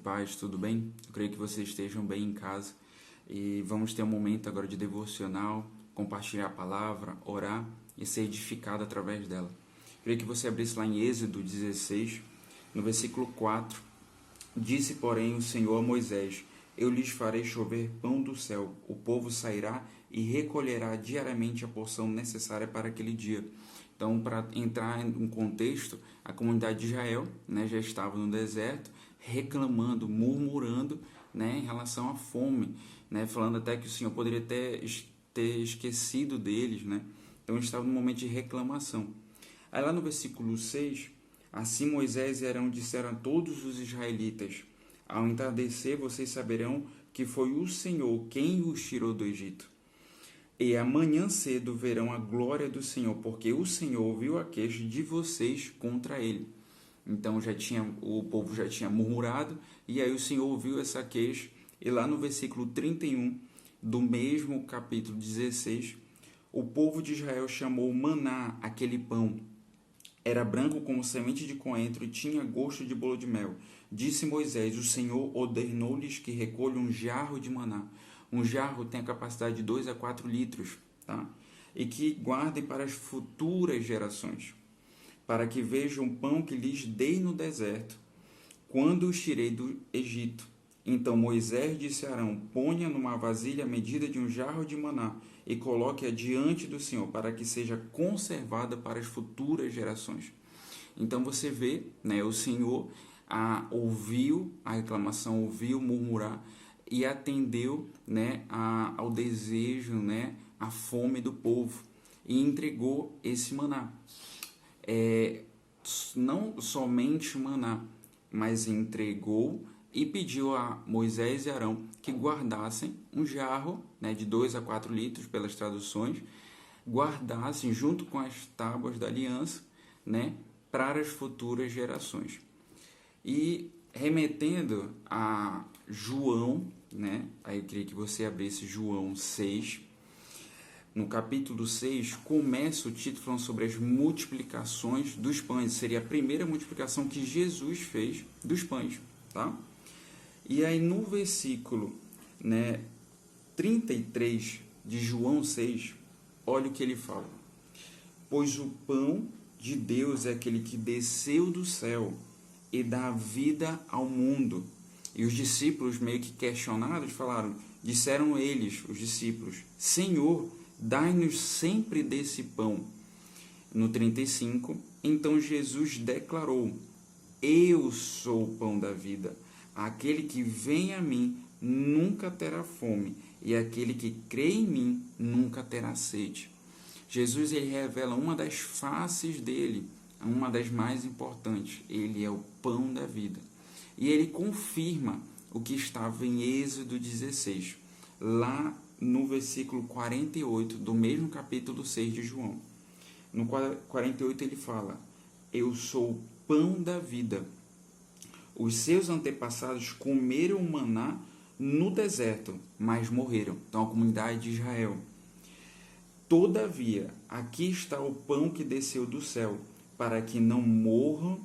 paz, tudo bem? Eu creio que vocês estejam bem em casa e vamos ter um momento agora de devocional, compartilhar a palavra, orar e ser edificado através dela. Eu creio que você abrisse lá em Êxodo 16, no versículo 4. Disse, porém, o Senhor a Moisés: Eu lhes farei chover pão do céu, o povo sairá e recolherá diariamente a porção necessária para aquele dia. Então, para entrar em um contexto, a comunidade de Israel, já estava no deserto, reclamando, murmurando, em relação à fome, falando até que o Senhor poderia ter esquecido deles. Então, eles estavam num momento de reclamação. Aí lá no versículo 6, assim Moisés e Arão disseram a todos os israelitas: Ao entardecer vocês saberão que foi o Senhor quem os tirou do Egito. E amanhã cedo verão a glória do Senhor, porque o Senhor ouviu a queixa de vocês contra ele. Então o povo já tinha murmurado, e aí o Senhor ouviu essa queixa, e lá no versículo 31 do mesmo capítulo 16, o povo de Israel chamou maná aquele pão. Era branco como semente de coentro e tinha gosto de bolo de mel. Disse Moisés: O Senhor ordenou-lhes que recolham um jarro de maná. Um jarro tem a capacidade de 2 a 4 litros, tá? E que guardem para as futuras gerações, para que vejam o pão que lhes dei no deserto, quando os tirei do Egito. Então Moisés disse a Arão: Ponha numa vasilha a medida de um jarro de maná e coloque-a diante do Senhor, para que seja conservada para as futuras gerações. Então você vê, o Senhor ouviu a reclamação, ouviu murmurar e atendeu, ao desejo, à fome do povo, e entregou esse maná. Não somente o maná, mas entregou e pediu a Moisés e Arão que guardassem um jarro, de 2 a 4 litros, pelas traduções, guardassem junto com as tábuas da aliança, para as futuras gerações. E remetendo a João, aí eu queria que você abrisse João 6. No capítulo 6, começa o título falando sobre as multiplicações dos pães. Seria a primeira multiplicação que Jesus fez dos pães, tá? E aí no versículo 33 de João 6, olha o que ele fala: Pois o pão de Deus é aquele que desceu do céu e dá vida ao mundo. E os discípulos, meio que questionados, disseram eles, os discípulos: Senhor, dai-nos sempre desse pão. No 35, então Jesus declarou: Eu sou o pão da vida. Aquele que vem a mim nunca terá fome, e aquele que crê em mim nunca terá sede. Jesus, ele revela uma das faces dele, uma das mais importantes. Ele é o pão da vida. E ele confirma o que estava em Êxodo 16, lá no versículo 48 do mesmo capítulo 6 de João. No 48 ele fala: Eu sou o pão da vida. Os seus antepassados comeram o maná no deserto, mas morreram. Então, a comunidade de Israel. Todavia, aqui está o pão que desceu do céu, para que não morram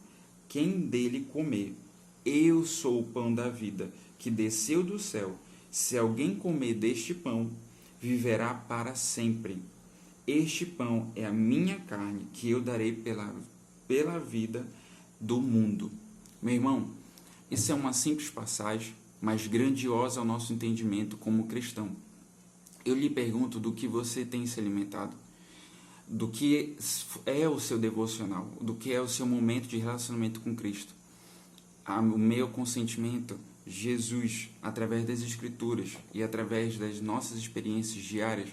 quem dele comer. Eu sou o pão da vida, que desceu do céu. Se alguém comer deste pão, viverá para sempre. Este pão é a minha carne, que eu darei pela vida do mundo. Meu irmão, isso é uma simples passagem, mas grandiosa ao nosso entendimento como cristão. Eu lhe pergunto: do que você tem se alimentado? Do que é o seu devocional? Do que é o seu momento de relacionamento com Cristo? O meu consentimento, Jesus, através das Escrituras e através das nossas experiências diárias,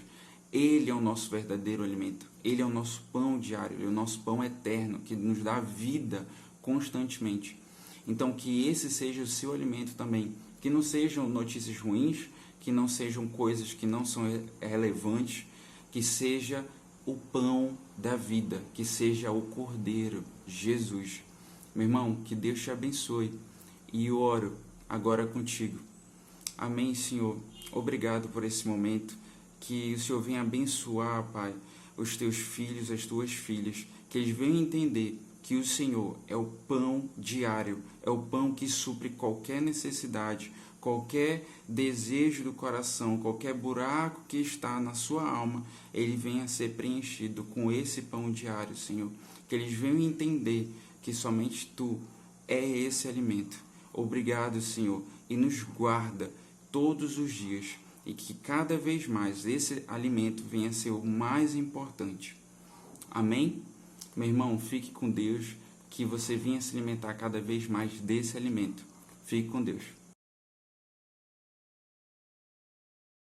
Ele é o nosso verdadeiro alimento. Ele é o nosso pão diário, Ele é o nosso pão eterno, que nos dá vida constantemente. Então, que esse seja o seu alimento também. Que não sejam notícias ruins, que não sejam coisas que não são relevantes, que seja o pão da vida, que seja o Cordeiro, Jesus. Meu irmão, que Deus te abençoe. E eu oro agora contigo. Amém, Senhor. Obrigado por esse momento. Que o Senhor venha abençoar, Pai, os teus filhos, as tuas filhas. Que eles venham entender que o Senhor é o pão diário, é o pão que supre qualquer necessidade, qualquer desejo do coração, qualquer buraco que está na sua alma, ele venha a ser preenchido com esse pão diário, Senhor. Que eles venham entender que somente Tu é esse alimento. Obrigado, Senhor, e nos guarda todos os dias, e que cada vez mais esse alimento venha a ser o mais importante. Amém? Meu irmão, fique com Deus, que você venha se alimentar cada vez mais desse alimento. Fique com Deus.